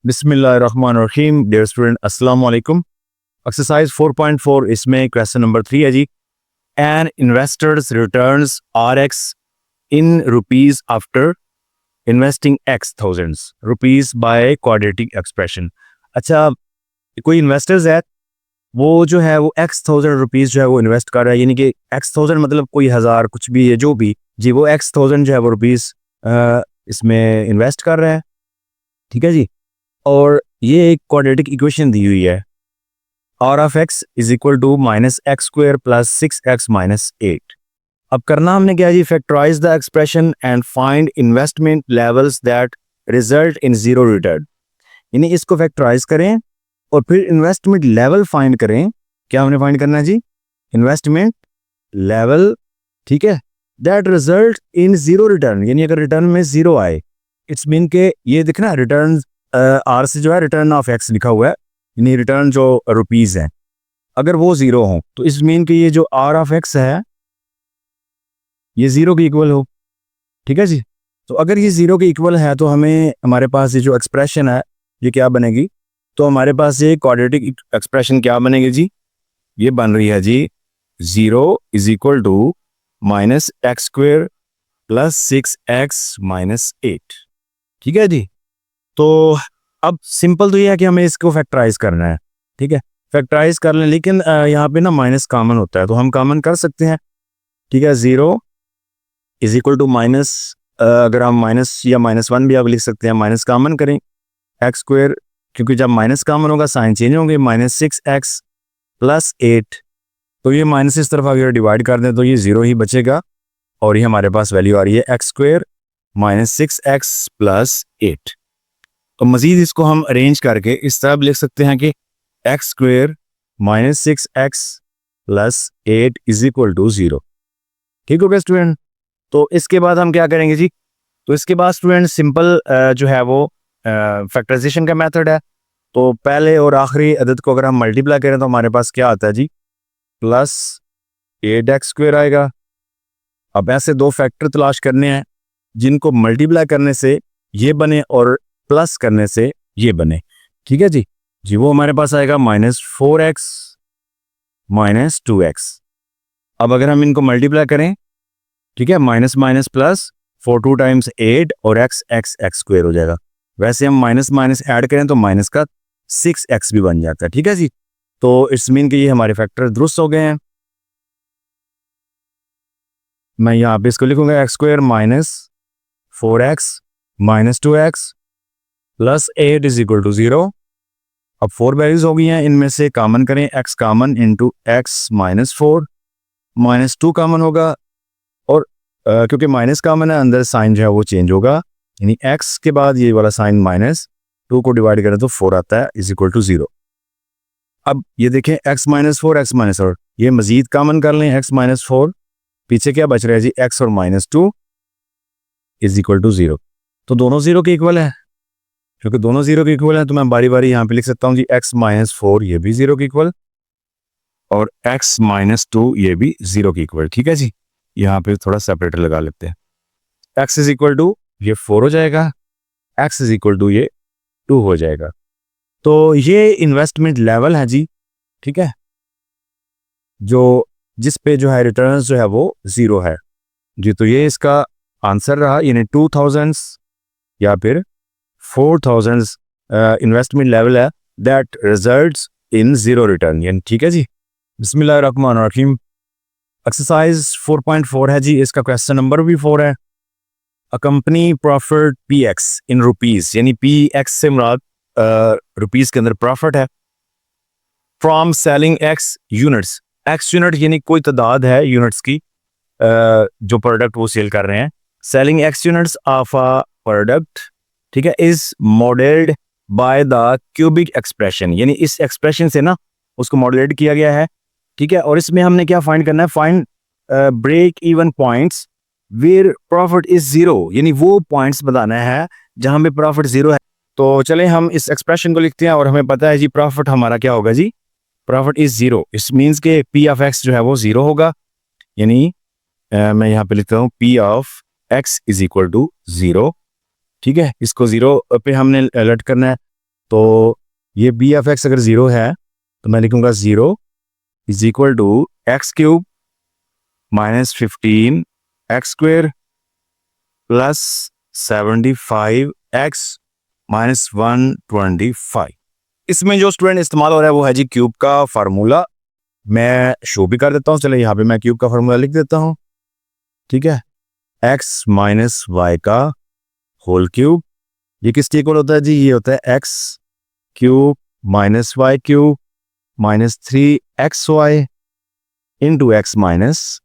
बिस्मिल्लाहिर्रहमानिर्रहीम। Dear student, अस्सलाम वालेकुम। एक्सरसाइज 4.4 इसमें क्वेश्चन नंबर 3 है जी। An investors returns are X in rupees after investing X thousands rupees by quadratic expression. अच्छा, कोई इन्वेस्टर्स है, वो जो है वो एक्स थाउजेंड रुपीज जो है वो इन्वेस्ट कर रहा है, यानी कि एक्स थाउजेंड मतलब कोई हज़ार कुछ भी है जो भी जी, वो एक्स थाउजेंड जो है वो रुपीज इसमें इन्वेस्ट कर रहा है। ठीक है जी। और ये एक क्वाड्रेटिक इक्वेशन दी हुई है, R of x is equal to minus X square plus 6x minus 8। अब करना हमने क्या जी, factorise the expression and find investment levels that result in zero return. यानी इसको फैक्टराइज करें और फिर इन्वेस्टमेंट लेवल फाइंड करें। क्या हमने फाइंड करना है जी? Investment level. ठीक है, that result in zero return, यानी अगर रिटर्न में जीरो आए, इट्स मीन के ये दिखना रिटर्न आर से जो है रिटर्न ऑफ एक्स लिखा हुआ है, यानी रिटर्न जो रुपीज है, अगर वो जीरो हो तो इस मीन के ये जो आर ऑफ एक्स है ये जीरो के इक्वल हो। ठीक है जी। तो अगर ये जीरो के इक्वल है तो हमें हमारे पास ये जो एक्सप्रेशन है ये क्या बनेगी? तो हमारे पास ये क्वाड्रेटिक एक्सप्रेशन क्या बनेगी जी? ये बन रही है जी, zero is equal to minus X square plus 6x minus 8। ठीक है जी। तो अब सिंपल तो ये है कि हमें इसको फैक्टराइज करना है। ठीक है, फैक्टराइज कर लें, लेकिन यहाँ पे ना माइनस कॉमन होता है तो हम कॉमन कर सकते हैं। ठीक है, zero is equal to minus, अगर हम माइनस या -1 भी आप लिख सकते हैं, माइनस कॉमन करें एक्स स्क्वेयर, क्योंकि जब माइनस कॉमन होगा साइन चेंज होंगे, माइनस 6x प्लस 8। तो ये माइनस इस तरफ अगर डिवाइड कर दें तो ये जीरो ही बचेगा और ये हमारे पास वैल्यू आ रही है x square minus 6x plus 8। तो मजीद इसको हम अरेंज करके इस तरह लिख सकते हैं कि x square minus 6x plus 8 is equal to 0। ठीक हो गया स्टूडेंट? तो इसके बाद हम क्या करेंगे जी? तो इसके बाद स्टूडेंट सिंपल जो है वो फैक्टराइजेशन का मेथड है। तो पहले और आखिरी अदद को अगर हम मल्टीप्लाई करें तो हमारे पास क्या आता है जी? प्लस 8x स्क्वेयर आएगा। अब ऐसे दो फैक्टर तलाश करने हैं जिनको मल्टीप्लाई करने से ये बने और प्लस करने से ये बने। ठीक है जी। जी, वो हमारे पास आएगा -4x माइनस 2x। अब अगर हम इनको मल्टीप्लाई करें, ठीक है, माइनस माइनस प्लस 4 2 टाइम्स 8 और x स्क्वायर हो जाएगा। वैसे हम माइनस माइनस ऐड करें तो माइनस का 6x भी बन जाता है। ठीक है जी। तो इट्स मीन कि ये हमारे फैक्टर दुरुस्त हो गए हैं। मैं यहाँ पे इसको लिखूंगा x square minus 4x minus 2x plus 8 is equal to 0। अब 4 वैल्यूज हो गई हैं, इनमें से कॉमन करें, x common into x minus 4, minus 2 common होगा और क्योंकि माइनस कॉमन है अंदर साइन जो है वो चेंज होगा, यानी x के बाद ये वाला साइन माइनस 2 को डिवाइड करें तो 4 आता है इज इक्वल टू 0। अब ये देखें x माइनस 4 एक्स माइनस 4, ये मजीद कॉमन कर लें, x माइनस 4, पीछे क्या बच रहा है जी? x और माइनस 2 इज इक्वल टू 0। तो दोनों 0 के इक्वल है, क्योंकि दोनों 0 के इक्वल है तो मैं बारी बारी यहाँ पे लिख सकता हूँ जी, x माइनस 4 ये भी 0 के इक्वल और x माइनस 2 ये भी 0 के इक्वल। ठीक है जी। यहाँ पे थोड़ा सेपरेटर लगा लेते हैं। x इज इक्वल टू ये 4 हो जाएगा, x इज इक्वल टू ये 2 हो जाएगा। तो ये इन्वेस्टमेंट लेवल है जी। ठीक है, जो जिस पे जो है रिटर्न्स जो है वो 0 है जी। तो ये इसका आंसर रहा, यानी 2000 या फिर 4000 इन्वेस्टमेंट लेवल है दैट रिजल्ट्स इन 0 रिटर्न, यानी। ठीक है जी। बिस्मिल्लाहिर्रहमानिर्रहीम। एक्सरसाइज 4.4 है जी, इसका क्वेश्चन नंबर भी 4 है। A company profit px in rupees, यानी px से मुराद रुपीज के अंदर प्रॉफिट है, from selling x units. x unit यानी कोई तादाद है यूनिट्स की जो प्रोडक्ट वो सेल कर रहे हैं। Selling x units of a product, ठीक है, is modelled by the cubic expression, यानी इस एक्सप्रेशन से ना उसको मॉडलेट किया गया है। ठीक है, और इसमें हमने क्या फाइंड करना है? Find break even points where profit is 0, यानी वो पॉइंट्स बताना है जहां पे प्रॉफिट 0 है। तो चलें हम इस एक्सप्रेशन को लिखते हैं और हमें पता है जी प्रॉफिट हमारा क्या होगा जी? Profit is 0। इस मीन्स के पी ऑफ एक्स जो है वो 0 होगा, यानी मैं यहाँ पे लिखता हूँ P of x is equal to 0। ठीक है, इसको 0 पे हमने अलर्ट करना है। तो ये बी ऑफ एक्स अगर 0 है तो मैं लिखूंगा 0 is equal to x cube minus 15 x square plus 75 x minus 125। इसमें जो स्टूडेंट इस्तेमाल हो रहा है वो है जी क्यूब का फार्मूला। मैं शो भी कर देता हूँ, चलो यहाँ पे मैं क्यूब का फार्मूला लिख देता हूँ। ठीक है, एक्स माइनस वाई का होल क्यूब, ये किसके इक्वल होता है जी? ये होता है x cube minus y cube minus 3xy into x minus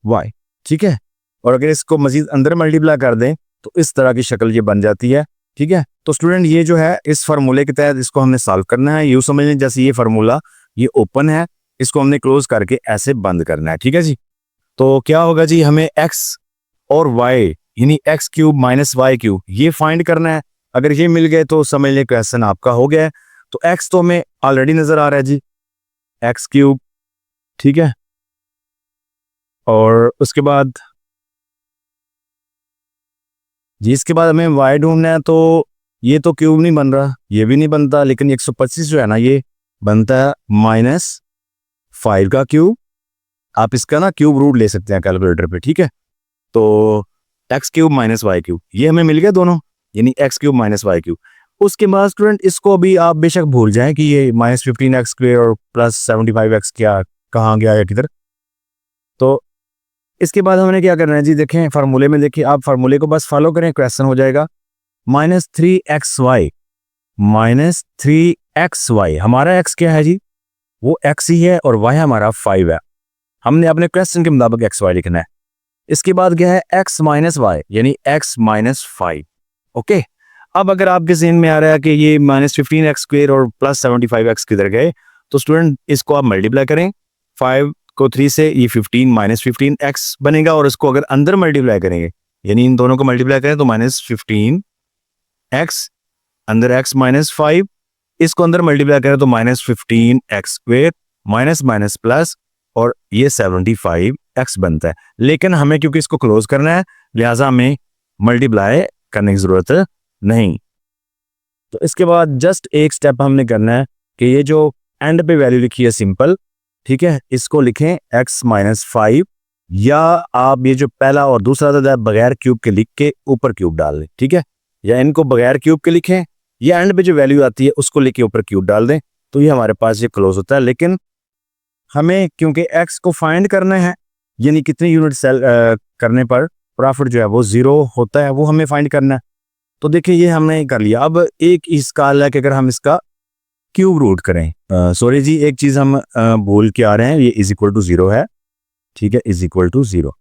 y. ठीक है, और अगर इसको मजीद अंदर मल्टीप्लाई कर दें तो इस तरह की शक्ल ये बन जाती है। ठीक है, तो स्टूडेंट ये जो है इस फार्मूले के तहत इसको हमने सॉल्व करना है। यूँ समझ लें जैसे ये फार्मूला ये ओपन है, इसको हमने क्लोज करके ऐसे बंद करना है। ठीक है जी, तो क्या होगा जी, हमें x और y यानी x cube minus y cube ये फाइंड करना है। अगर ये मिल गए तो समझ लें क्वेश्चन आपका हो गया है। तो x तो हमें ऑलरेडी नजर आ रहा है जी, एक्स क्यूब। ठीक है, और उसके बाद जी इसके बाद हमें y ढूंढना है। तो ये तो क्यूब नहीं बन रहा, ये भी नहीं बनता, लेकिन 125 जो है ना ये बनता है -5 का क्यूब। आप इसका ना क्यूब रूट ले सकते हैं कैलकुलेटर पे। ठीक है, तो x cube minus y cube ये हमें मिल गया दोनों, यानी x cube minus y cube. उसके बाद स्टूडेंट इसको भी आप बेशक भूल जाएं कि ये -15 एक्स स्क्वायर और प्लस 75 एक्स क्या कहाँ गया या किधर। तो इसके बाद हमने क्या करना है जी, देखें फार्मूले में, देखिए आप फार्मूले को बस फॉलो करें, क्वेश्चन हो जाएगा -3xy -3xy। हमारा x क्या है जी? वो x ही है और y हमारा 5 है। हमने अपने क्वेश्चन के मुताबिक xy लिखना है। इसके बाद क्या है x माइनस वाई यानी x माइनस 5। ओके, अब अगर आपके ज़हन में आ रहा है कि ये -15 एक्स स्क्वायर और प्लस 75 एक्स किधर गए, तो स्टूडेंट इसको आप मल्टीप्लाई करें 5 को 3 से, ये 15 -15 एक्स बनेगा। और इसको अगर अंदर मल्टीप्लाई करेंगे यानी इन दोनों को मल्टीप्लाई करें तो -15 एक्स अंदर x माइनस 5, इसको अंदर मल्टीप्लाई करें तो -15 x square minus minus plus और ये 75 एक्स बनता है। लेकिन हमें क्योंकि इसको क्लोज करना है लिहाजा हमें मल्टीप्लाई करने की जरूरत नहीं। तो इसके बाद जस्ट एक स्टेप हमने करना है कि ये जो एंड पे वैल्यू लिखी है सिंपल, ठीक है, इसको लिखें x माइनस 5, या आप ये जो पहला और दूसरा था बगैर क्यूब के लिख के ऊपर क्यूब डाल दें। ठीक है, या इनको बगैर क्यूब के लिखें या एंड पे जो वैल्यू आती है उसको लेके ऊपर क्यूब डाल दें, तो ये हमारे पास ये क्लोज होता है। लेकिन हमें क्योंकि x को फाइंड करना है यानी कितने यूनिट सेल करने पर प्रॉफिट जो है वो 0 होता है, वो हमें फाइंड करना है। तो देखिए ये हमने कर लिया। अब एक इसका है कि अगर हम इसका क्यूब रूट करें, सॉरी जी एक चीज हम भूल के आ रहे हैं, ये इज इक्वल टू 0 है। ठीक है, इज इक्वल टू 0।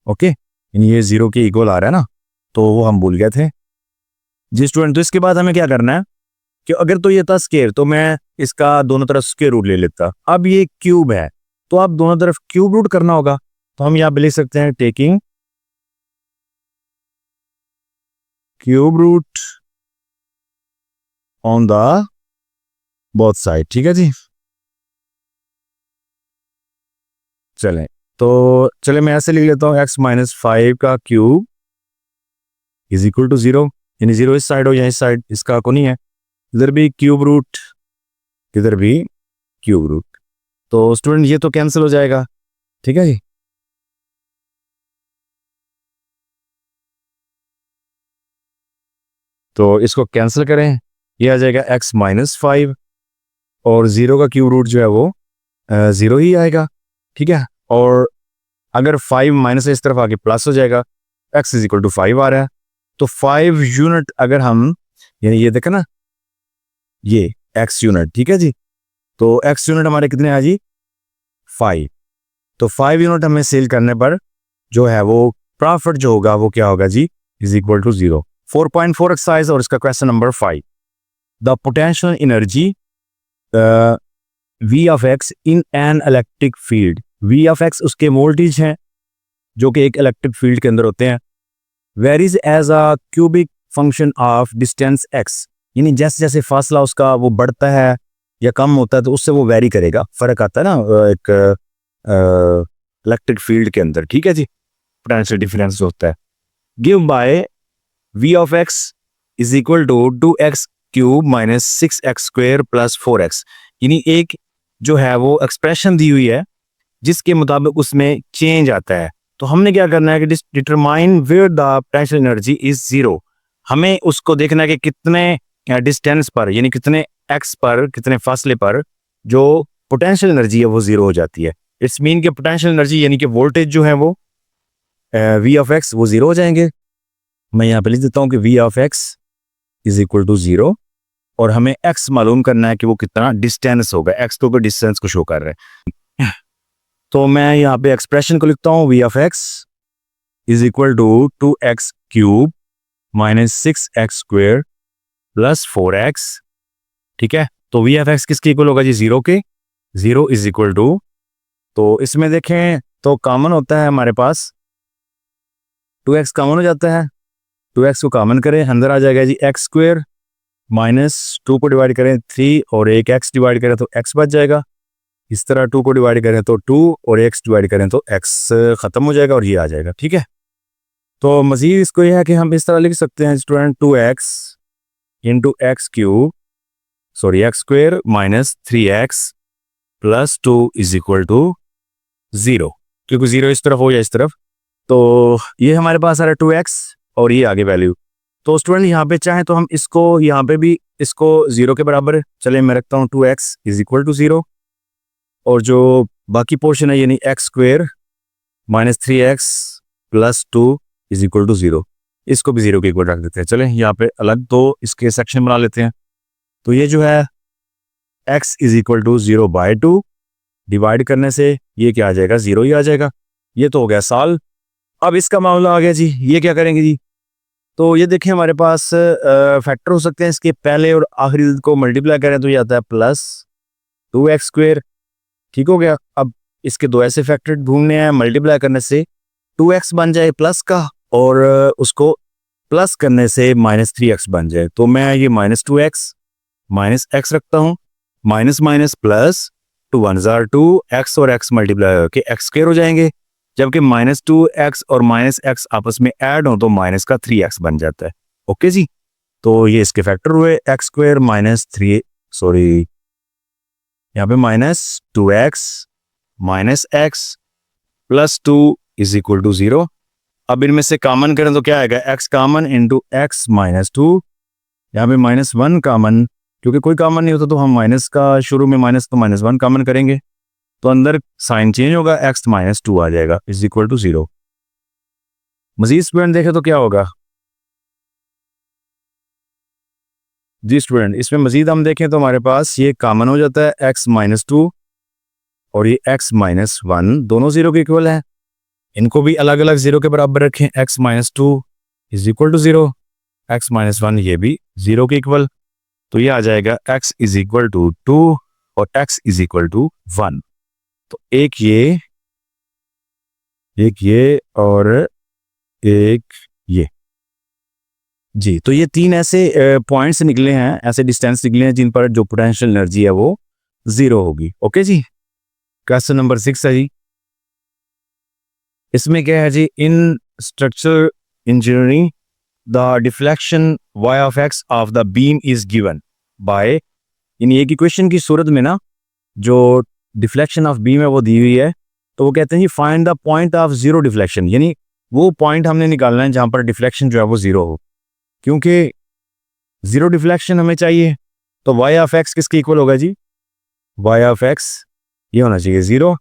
ओके, ये 0 के इक्वल आ रहा है ना, तो वो हम भूल गए थे जी स्टूडेंट। तो इसके बाद हमें क्या करना है कि अगर तो ये था स्क्वायर तो मैं इसका दोनों तरफ स्क्वायर रूट ले लेता। अब ये क्यूब है तो आप दोनों तरफ क्यूब रूट करना होगा, तो हम यहाँ पे लिख सकते हैं taking cube root on the both side. ठीक है जी, चले मैं ऐसे लिख लेता हूँ x माइनस 5 का क्यूब इज इक्वल टू 0, यानी 0 इस साइड हो या इस साइड इसका को नहीं है, इधर भी क्यूब रूट इधर भी क्यूब रूट। तो स्टूडेंट ये तो कैंसिल हो जाएगा। ठीक है जी, तो इसको कैंसिल करें, ये आ जाएगा x माइनस 5 और 0 का क्यूब रूट जो है वो 0 ही आएगा। ठीक है, और अगर 5 माइनस इस तरफ आके प्लस हो जाएगा, x इज इक्वल टू 5 आ रहा है, तो 5 यूनिट अगर हम यानी ये देखें ना ये x यूनिट। ठीक है जी, तो x यूनिट हमारे कितने हैं जी 5, तो 5 यूनिट हमें सेल करने पर जो है वो प्रॉफिट जो होगा वो क्या होगा जी, इज इक्वल टू 0। 4.4 एक्सरसाइज और इसका question number 5, the potential energy V of x in an electric field. V of x उसके वोल्टेज हैं जो कि एक इलेक्ट्रिक फील्ड के अंदर होते हैं, varies as a cubic function of distance x, यानी जैसे जैसे फासला उसका वो बढ़ता है या कम होता है तो उससे वो वेरी करेगा, फर्क आता है ना एक इलेक्ट्रिक फील्ड के अंदर। ठीक है जी, पोटेंशियल डिफरेंस होता है। Give by V of x is equal to 2x cube minus 6x square plus 4x, यानी एक जो है वो एक्सप्रेशन दी हुई है जिसके मुताबिक उसमें चेंज आता है। तो हमने क्या करना है कि determine where the potential energy is zero. हमें उसको देखना है कि कितने डिस्टेंस पर, यानी कितने x पर, कितने फासले पर जो पोटेंशियल एनर्जी है वो जीरो हो जाती है। इट्स मीन कि पोटेंशियल एनर्जी यानी कि वोल्टेज जो है वो v ऑफ x वो जीरो हो जाएंगे। मैं यहाँ पे लिख देता हूँ कि v of x is equal to zero, और हमें x मालूम करना है कि वो कितना डिस्टेंस होगा। x तो डिस्टेंस को शो कर रहा है। तो मैं यहाँ पे एक्सप्रेशन को लिखता हूँ v of x is equal to 2x cube minus 6x square plus 4x। ठीक है, तो v ऑफ x किसके इक्वल होगा जी? जीरो के। जीरो इज इक्वल टू, तो इसमें देखें तो कॉमन होता है हमारे पास 2x कॉमन हो जाता है। 2x को कॉमन करें, अंदर आ जाएगा जी x स्क्वायर माइनस 2 को डिवाइड करें 3 और एक x डिवाइड करें तो x बच जाएगा। इस तरह 2 को डिवाइड करें तो 2 और x डिवाइड करें तो x खत्म हो जाएगा और ये आ जाएगा। ठीक है, तो मजीद इसको यह है कि हम इस तरह लिख सकते हैं student 2x into x cube sorry x square minus 3x plus 2 is equal to zero, क्योंकि जीरो इस तरफ हो या इस तरफ। तो ये हमारे पास आ रहा है 2x और ये आगे वैल्यू। तो स्टूडेंट यहाँ पे चाहे तो हम इसको यहाँ पे भी इसको जीरो के बराबर, चले मैं रखता हूँ 2x is equal to zero, और जो बाकी पोर्शन है यानी x square minus 3x plus 2 is equal to zero, इसको भी जीरो के इक्वल रख देते हैं। चलें यहाँ पे अलग तो इसके सेक्शन बना लेते हैं। तो ये जो है x is equal to zero by 2 divide करने से ये क्या आ जाएगा? जीरो ही आ जाएगा। ये तो हो गया साल। अब इसका मामला आ गया जी, ये क्या करेंगे जी? तो ये देखें हमारे पास फैक्टर हो सकते हैं, इसके पहले और आखिरी को मल्टीप्लाई करें तो ये आता है प्लस 2x स्क्वायर। ठीक हो गया। अब इसके दो ऐसे फैक्टर ढूंढने हैं, मल्टीप्लाई करने से 2x बन जाए प्लस का, और उसको प्लस करने से माइनस 3x बन जाए। तो मैं ये माइनस 2x माइनस x रखता हूँ, minus minus plus 2 1 jar 2, x और x मल्टीप्लाई होकर x स्क्वायर हो जाएंगे, जबकि माइनस 2x और माइनस x आपस में ऐड हो तो माइनस का 3x बन जाता है। ओके जी, तो ये इसके फैक्टर हुए x स्क्वायर माइनस 3 सॉरी यहाँ पे minus 2x minus x plus 2 is equal to zero. अब इनमें से कॉमन करें तो क्या आएगा? x common into x minus 2, यहाँ पे माइनस 1 कॉमन, क्योंकि कोई कॉमन नहीं होता तो हम माइनस का शुरू में माइनस तो माइनस 1 कॉमन करेंगे तो अंदर साइन चेंज होगा, x माइनस 2 आ जाएगा इज इक्वल टू जीरो। मजीद स्टूडेंट देखे तो क्या होगा जी? स्टूडेंट इसमें मजीद हम देखें तो हमारे पास ये कॉमन हो जाता है x माइनस 2 और ये x माइनस 1 दोनों जीरो के इक्वल है। इनको भी अलग अलग जीरो के बराबर रखें, x minus 2 is equal to zero, x minus 1 ये भी जीरो के इक्वल। तो ये आ जाएगा x इज इक्वल टू 2 और x इज इक्वल टू 1। तो एक ये और एक ये जी। तो ये तीन ऐसे पॉइंट्स निकले हैं, ऐसे डिस्टेंस निकले हैं जिन पर जो पोटेंशियल एनर्जी है वो जीरो होगी। ओके जी, क्वेश्चन नंबर 6 है जी। इसमें क्या है जी? In structure engineering the deflection y of x of the beam is given by, इन एक इक्वेशन की सूरत में ना जो डिफ्लेक्शन ऑफ बीम है वो दी हुई है, तो वो कहते हैं find the point of zero deflection, यानी वो पॉइंट हमने निकालना है जहां पर डिफ्लेक्शन जो है वो जीरो हो। क्योंकि जीरो डिफ्लेक्शन हमें चाहिए तो y ऑफ x किसके इक्वल होगा जी? y ऑफ x ये होना चाहिए जीरो।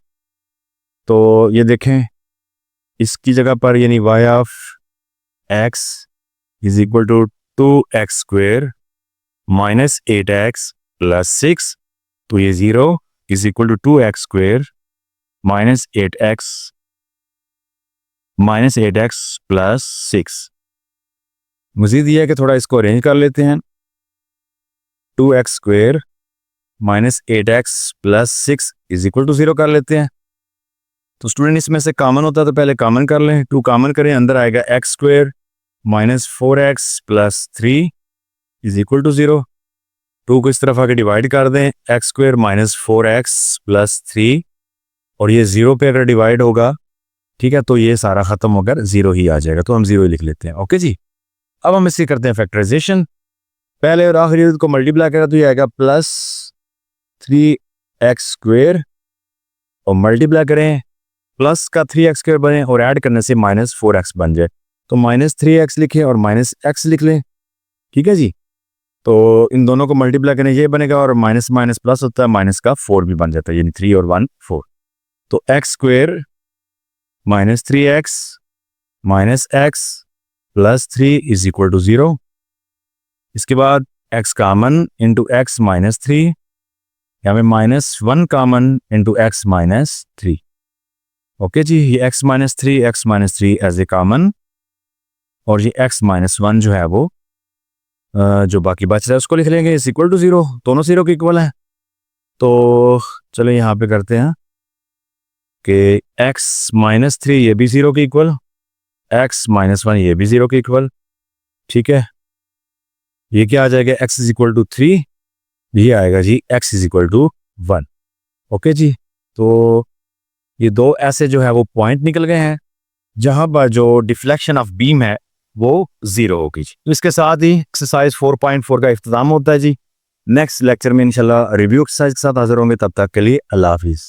तो ये देखें इसकी जगह पर यानी y of x is equal to 2x square minus 8x plus 6, तो ये zero is equal to 2x square minus 8x plus 6। मजीद ये है कि थोड़ा इसको अरेंज कर लेते हैं, 2x square minus 8x plus 6 is equal to zero कर लेते हैं। तो स्टूडेंट इसमें से कॉमन होता है तो पहले कॉमन कर लें, 2 कॉमन करें, अंदर आएगा x square minus 4x plus 3 is equal to zero. 2 को इस तरफ आके डिवाइड कर दें, x square minus 4x plus 3, और ये जीरो पे अगर डिवाइड होगा, ठीक है, तो ये सारा खत्म होकर जीरो ही आ जाएगा, तो हम जीरो ही लिख लेते हैं। ओके जी, अब हम इसकी करते हैं फैक्टराइजेशन। पहले और आखिरी को मल्टीप्लाई करें तो ये आएगा +3x² और मल्टीप्लाई करें प्लस का 3x² बने और ऐड करने से -4x बन जाए। तो -3x लिखें और -x लिख लें, ठीक है जी। तो इन दोनों को मल्टीप्लाई करने ये बनेगा और माइनस माइनस प्लस होता है, माइनस का 4 भी बन जाता है, यानी 3 और 1 4। तो x² -3x -x +3 is equal to 0। इसके बाद x कॉमन इंटू x -3, यहाँ पे -1 कॉमन इंटू x -3। ओके जी, ये x -3 एज ए कॉमन और ये x -1 जो है वो जो बाकी बच रहा है उसको लिख लेंगे इज इक्वल टू 0। दोनों 0 के इक्वल है। तो चलो यहाँ पे करते हैं कि x -3 ये भी 0 के इक्वल, x -1 ये भी 0 के इक्वल, ठीक है। ये क्या आ जाएगा, x इज इक्वल टू 3, ये आएगा जी x is equal to 1। Okay जी, तो ये दो ऐसे जो है वो पॉइंट निकल गए हैं जहां पर जो डिफ्लेक्शन ऑफ बीम है वो 0 होगी जी। तो इसके साथ ही एक्सरसाइज 4.4 का इख्तिताम होता है जी। नेक्स्ट लेक्चर में इंशाल्लाह रिव्यू एक्सरसाइज के साथ हाजिर होंगे, तब तक के लिए अल्लाह हाफिज़।